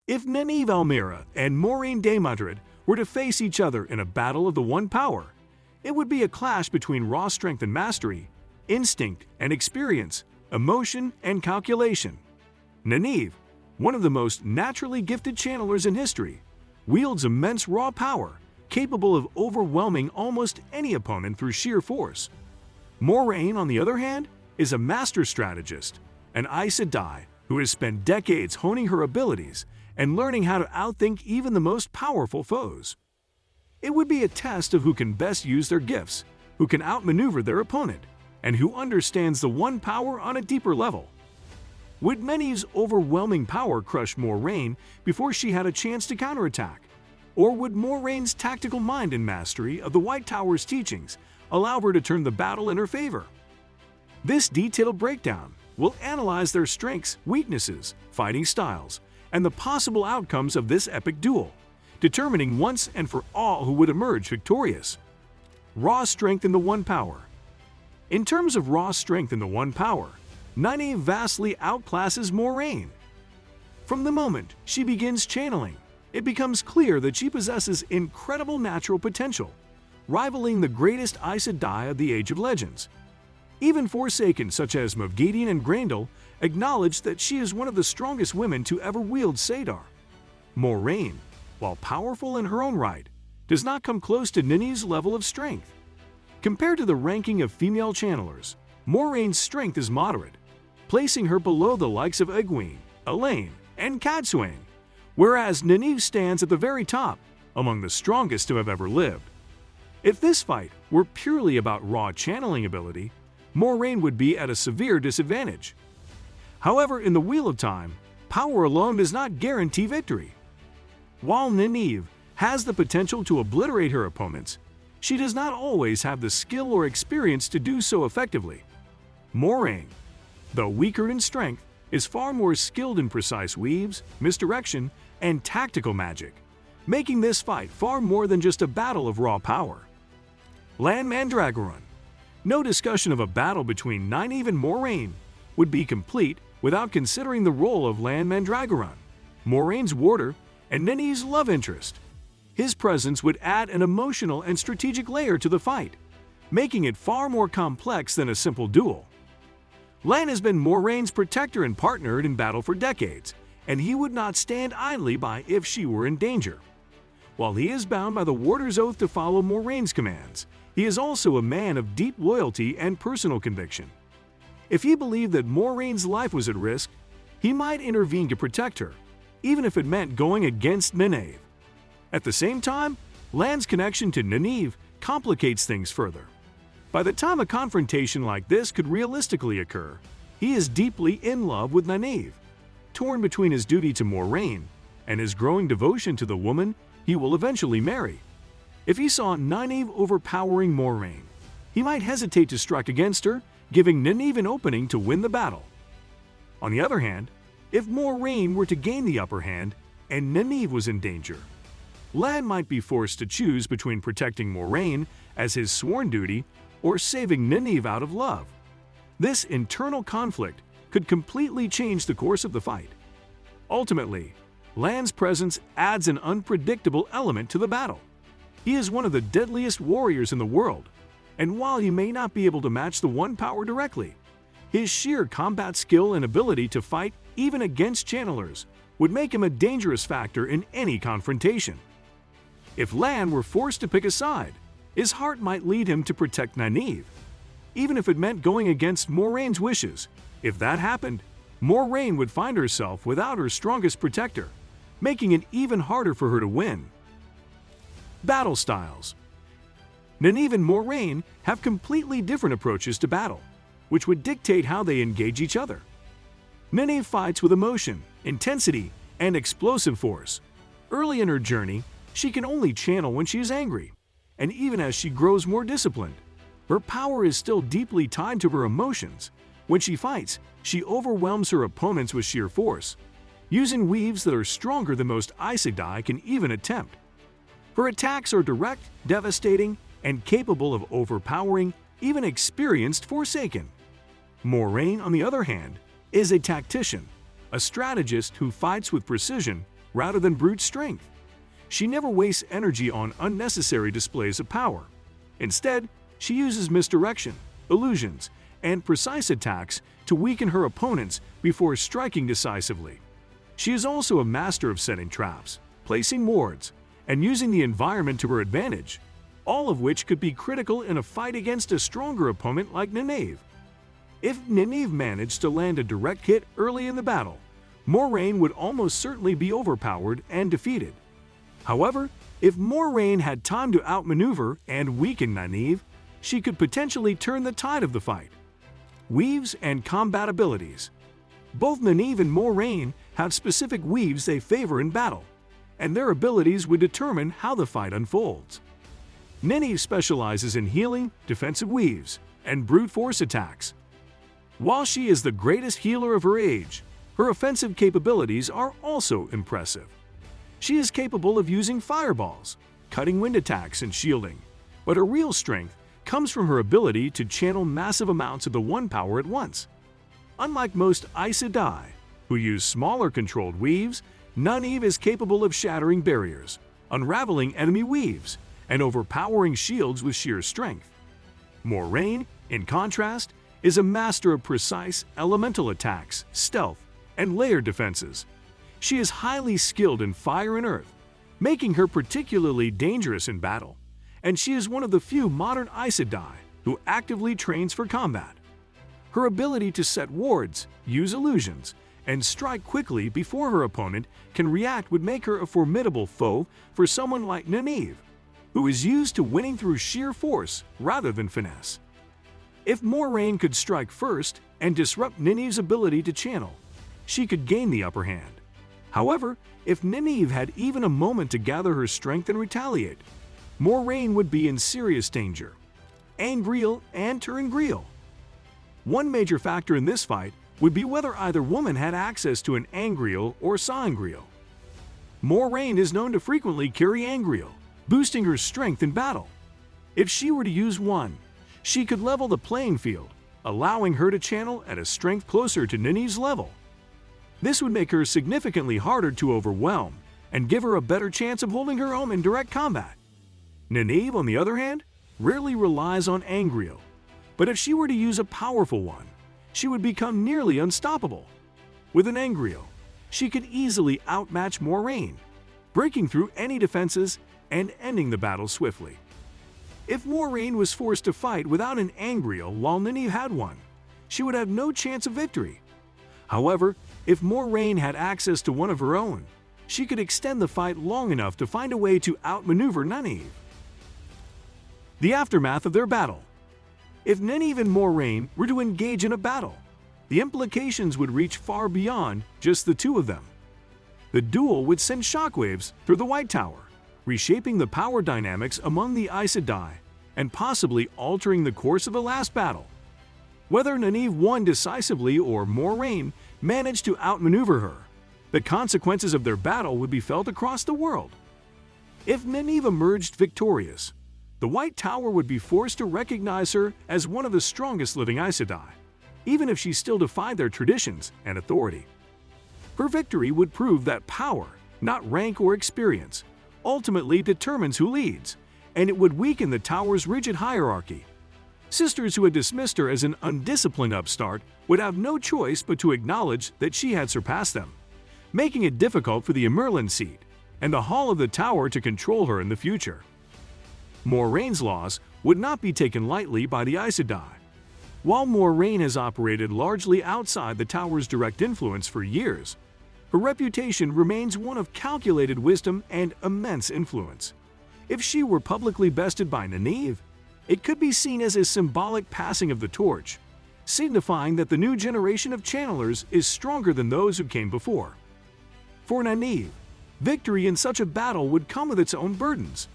If Nynaeve and Moiraine Damodred were to face each other in a battle of the one power, it would be a clash between raw strength and mastery, instinct and experience, emotion and calculation. Nynaeve, one of the most naturally gifted channelers in history, wields immense raw power, capable of overwhelming almost any opponent through sheer force. Moiraine, on the other hand, is a master strategist, an Aes Sedai who has spent decades honing her abilities and learning how to outthink even the most powerful foes. It would be a test of who can best use their gifts, who can outmaneuver their opponent, and who understands the one power on a deeper level. Would Nynaeve's overwhelming power crush Moiraine before she had a chance to counterattack? Or would Moraine's tactical mind and mastery of the White Tower's teachings allow her to turn the battle in her favor? This detailed breakdown will analyze their strengths, weaknesses, fighting styles, and the possible outcomes of this epic duel, determining once and for all who would emerge victorious. Raw strength in the one power. In terms of raw strength in the one power, Nynaeve vastly outclasses Moiraine. From the moment she begins channeling, it becomes clear that she possesses incredible natural potential, rivaling the greatest Aes Sedai of the Age of Legends. Even Forsaken such as Moghedien and Graendal acknowledge that she is one of the strongest women to ever wield Sedar. Moiraine, while powerful in her own right, does not come close to Nynaeve's level of strength. Compared to the ranking of female channelers, Moraine's strength is moderate, placing her below the likes of Egwene, Elaine, and Cadsuane, whereas Nynaeve stands at the very top, among the strongest to have ever lived. If this fight were purely about raw channeling ability, Moiraine would be at a severe disadvantage. However, in the Wheel of Time, power alone does not guarantee victory. While Nynaeve has the potential to obliterate her opponents, she does not always have the skill or experience to do so effectively. Moiraine, though weaker in strength, is far more skilled in precise weaves, misdirection, and tactical magic, making this fight far more than just a battle of raw power. Lan Mandragoran. No discussion of a battle between Nynaeve and Moiraine would be complete without considering the role of Lan Mandragoran, Moraine's warder and Nynaeve's love interest. His presence would add an emotional and strategic layer to the fight, making it far more complex than a simple duel. Lan has been Moraine's protector and partner in battle for decades, and he would not stand idly by if she were in danger. While he is bound by the warder's oath to follow Moraine's commands, he is also a man of deep loyalty and personal conviction. If he believed that Moraine's life was at risk, he might intervene to protect her, even if it meant going against Nynaeve. At the same time, Lan's connection to Nynaeve complicates things further. By the time a confrontation like this could realistically occur, he is deeply in love with Nynaeve, torn between his duty to Moiraine and his growing devotion to the woman he will eventually marry. If he saw Nynaeve overpowering Moiraine, he might hesitate to strike against her, giving Nynaeve an opening to win the battle. On the other hand, if Moiraine were to gain the upper hand and Nynaeve was in danger, Lan might be forced to choose between protecting Moiraine as his sworn duty or saving Nynaeve out of love. This internal conflict could completely change the course of the fight. Ultimately, Lan's presence adds an unpredictable element to the battle. He is one of the deadliest warriors in the world, and while he may not be able to match the One Power directly, his sheer combat skill and ability to fight even against channelers would make him a dangerous factor in any confrontation. If Lan were forced to pick a side, his heart might lead him to protect Nynaeve, even if it meant going against Moraine's wishes. If that happened, Moiraine would find herself without her strongest protector, making it even harder for her to win. Battle styles. Nynaeve and Moiraine have completely different approaches to battle, which would dictate how they engage each other. Nynaeve fights with emotion, intensity, and explosive force. Early in her journey, she can only channel when she is angry, and even as she grows more disciplined, her power is still deeply tied to her emotions. When she fights, she overwhelms her opponents with sheer force, using weaves that are stronger than most Aes Sedai can even attempt. Her attacks are direct, devastating, and capable of overpowering even experienced Forsaken. Moiraine, on the other hand, is a tactician, a strategist who fights with precision rather than brute strength. She never wastes energy on unnecessary displays of power. Instead, she uses misdirection, illusions, and precise attacks to weaken her opponents before striking decisively. She is also a master of setting traps, placing wards, and using the environment to her advantage, all of which could be critical in a fight against a stronger opponent like Nynaeve. If Nynaeve managed to land a direct hit early in the battle, Moiraine would almost certainly be overpowered and defeated. However, if Moiraine had time to outmaneuver and weaken Nynaeve, she could potentially turn the tide of the fight. Weaves and combat abilities. Both Nynaeve and Moiraine have specific weaves they favor in battle, and their abilities would determine how the fight unfolds. Nynaeve specializes in healing, defensive weaves, and brute force attacks. While she is the greatest healer of her age, her offensive capabilities are also impressive. She is capable of using fireballs, cutting wind attacks, and shielding, but her real strength comes from her ability to channel massive amounts of the One power at once. Unlike most Aes Sedai, who use smaller controlled weaves, Nynaeve is capable of shattering barriers, unraveling enemy weaves, and overpowering shields with sheer strength. Moiraine, in contrast, is a master of precise elemental attacks, stealth, and layered defenses. She is highly skilled in fire and earth, making her particularly dangerous in battle, and she is one of the few modern Aes Sedai who actively trains for combat. Her ability to set wards, use illusions, and strike quickly before her opponent can react would make her a formidable foe for someone like Nynaeve, who is used to winning through sheer force rather than finesse. If Moiraine could strike first and disrupt Nynaeve's ability to channel, she could gain the upper hand. However, if Nynaeve had even a moment to gather her strength and retaliate, Moiraine would be in serious danger. Angreal and Terangreal. One major factor in this fight would be whether either woman had access to an Angreal or Sangreal. Moiraine is known to frequently carry Angreal, boosting her strength in battle. If she were to use one, she could level the playing field, allowing her to channel at a strength closer to Nynaeve's level. This would make her significantly harder to overwhelm and give her a better chance of holding her own in direct combat. Nynaeve, on the other hand, rarely relies on Angreal, but if she were to use a powerful one, she would become nearly unstoppable. With an Angreal, she could easily outmatch Moiraine, breaking through any defenses and ending the battle swiftly. If Moiraine was forced to fight without an Angreal while Nynaeve had one, she would have no chance of victory. However, if Moiraine had access to one of her own, she could extend the fight long enough to find a way to outmaneuver Nynaeve. The aftermath of their battle. If Nynaeve and Moiraine were to engage in a battle, the implications would reach far beyond just the two of them. The duel would send shockwaves through the White Tower, reshaping the power dynamics among the Aes Sedai and possibly altering the course of the last battle. Whether Nynaeve won decisively or Moiraine managed to outmaneuver her, the consequences of their battle would be felt across the world. If Nynaeve emerged victorious, the White Tower would be forced to recognize her as one of the strongest living Aes Sedai, even if she still defied their traditions and authority. Her victory would prove that power, not rank or experience, ultimately determines who leads, and it would weaken the Tower's rigid hierarchy. Sisters who had dismissed her as an undisciplined upstart would have no choice but to acknowledge that she had surpassed them, making it difficult for the Emerlin seat and the Hall of the Tower to control her in the future. Moraine's loss would not be taken lightly by the Aes Sedai. While Moiraine has operated largely outside the Tower's direct influence for years, her reputation remains one of calculated wisdom and immense influence. If she were publicly bested by Nynaeve, it could be seen as a symbolic passing of the torch, signifying that the new generation of channelers is stronger than those who came before. For Nynaeve, victory in such a battle would come with its own burdens.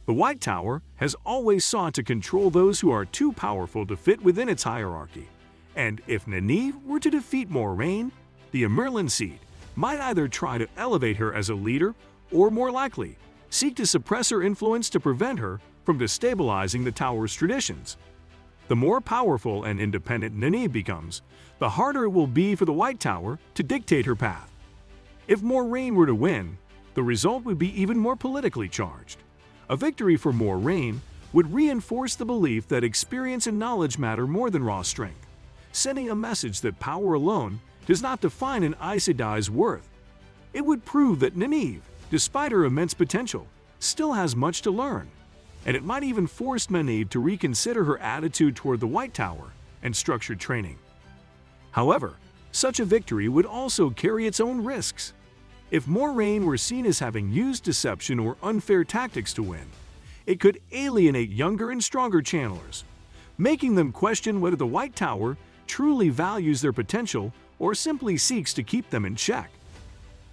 The White Tower has always sought to control those who are too powerful to fit within its hierarchy, and if Nynaeve were to defeat Moiraine, the Emerlin seat might either try to elevate her as a leader or, more likely, seek to suppress her influence to prevent her from destabilizing the Tower's traditions. The more powerful and independent Nynaeve becomes, the harder it will be for the White Tower to dictate her path. If Moiraine were to win, the result would be even more politically charged. A victory for Moiraine would reinforce the belief that experience and knowledge matter more than raw strength, sending a message that power alone does not define an Aes Sedai's worth. It would prove that Nynaeve, despite her immense potential, still has much to learn, and it might even force Nynaeve to reconsider her attitude toward the White Tower and structured training. However, such a victory would also carry its own risks. If Moiraine were seen as having used deception or unfair tactics to win, it could alienate younger and stronger channelers, making them question whether the White Tower truly values their potential or simply seeks to keep them in check.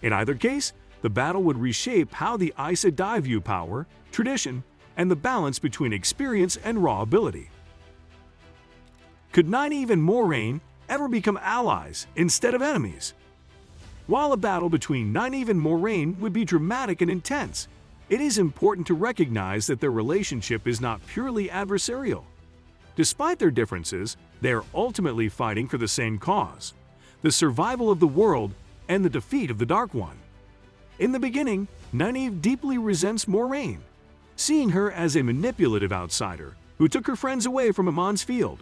In either case, the battle would reshape how the Aes Sedai view power, tradition, and the balance between experience and raw ability. Could Nynaeve and Moiraine ever become allies instead of enemies? While a battle between Nynaeve and Moiraine would be dramatic and intense, it is important to recognize that their relationship is not purely adversarial. Despite their differences, they are ultimately fighting for the same cause: the survival of the world and the defeat of the Dark One. In the beginning, Nynaeve deeply resents Moiraine, seeing her as a manipulative outsider who took her friends away from Amon's field.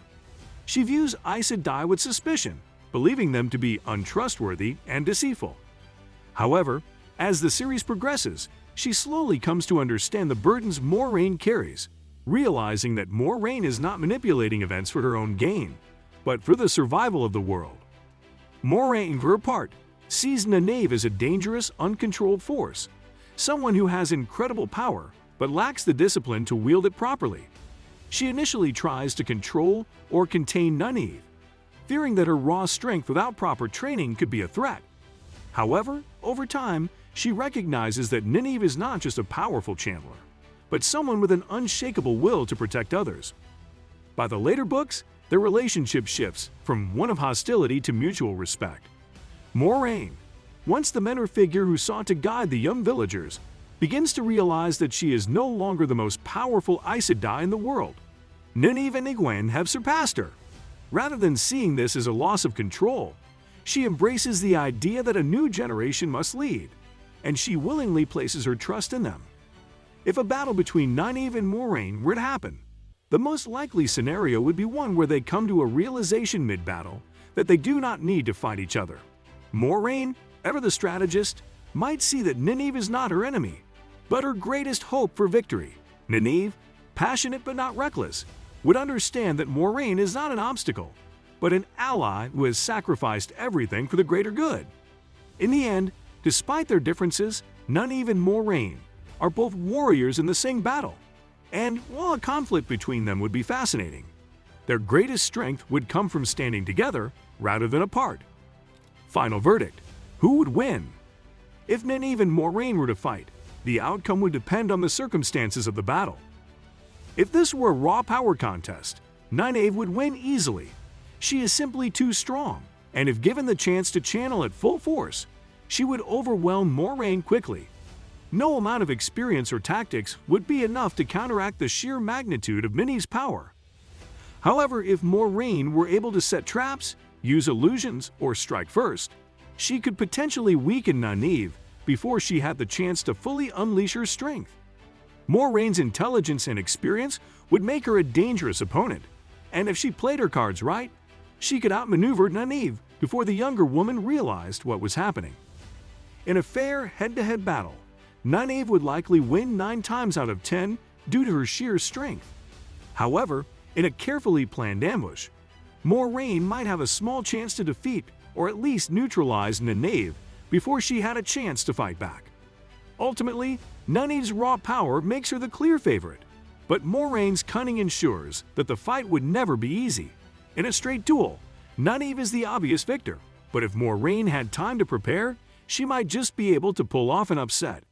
She views Aes Sedai with suspicion, believing them to be untrustworthy and deceitful. However, as the series progresses, she slowly comes to understand the burdens Moiraine carries, realizing that Moiraine is not manipulating events for her own gain, but for the survival of the world. Moiraine, for her part, sees Nynaeve as a dangerous, uncontrolled force, someone who has incredible power but lacks the discipline to wield it properly. She initially tries to control or contain Nynaeve, fearing that her raw strength without proper training could be a threat. However, over time, she recognizes that Nynaeve is not just a powerful channeler, but someone with an unshakable will to protect others. By the later books, their relationship shifts from one of hostility to mutual respect. Moiraine, once the mentor figure who sought to guide the young villagers, begins to realize that she is no longer the most powerful Aes Sedai in the world. Nynaeve and Egwene have surpassed her. Rather than seeing this as a loss of control, she embraces the idea that a new generation must lead, and she willingly places her trust in them. If a battle between Nynaeve and Moiraine were to happen, the most likely scenario would be one where they come to a realization mid-battle that they do not need to fight each other. Moiraine, ever the strategist, might see that Nynaeve is not her enemy, but her greatest hope for victory. Nynaeve, passionate but not reckless, would understand that Moiraine is not an obstacle, but an ally who has sacrificed everything for the greater good. In the end, despite their differences, Nynaeve and Moiraine are both warriors in the same battle, and while a conflict between them would be fascinating, their greatest strength would come from standing together rather than apart. Final verdict: who would win? If Nynaeve and Moiraine were to fight, the outcome would depend on the circumstances of the battle. If this were a raw power contest, Nynaeve would win easily. She is simply too strong, and if given the chance to channel at full force, she would overwhelm Moiraine quickly. No amount of experience or tactics would be enough to counteract the sheer magnitude of Nynaeve's power. However, if Moiraine were able to set traps, use illusions, or strike first, she could potentially weaken Nynaeve before she had the chance to fully unleash her strength. Moiraine's intelligence and experience would make her a dangerous opponent, and if she played her cards right, she could outmaneuver Nynaeve before the younger woman realized what was happening. In a fair head-to-head battle, Nynaeve would likely win 9 times out of 10 due to her sheer strength. However, in a carefully planned ambush, Moiraine might have a small chance to defeat or at least neutralize Nynaeve before she had a chance to fight back. Ultimately, Nynaeve's raw power makes her the clear favorite, but Moraine's cunning ensures that the fight would never be easy. In a straight duel, Nynaeve is the obvious victor, but if Moiraine had time to prepare, she might just be able to pull off an upset.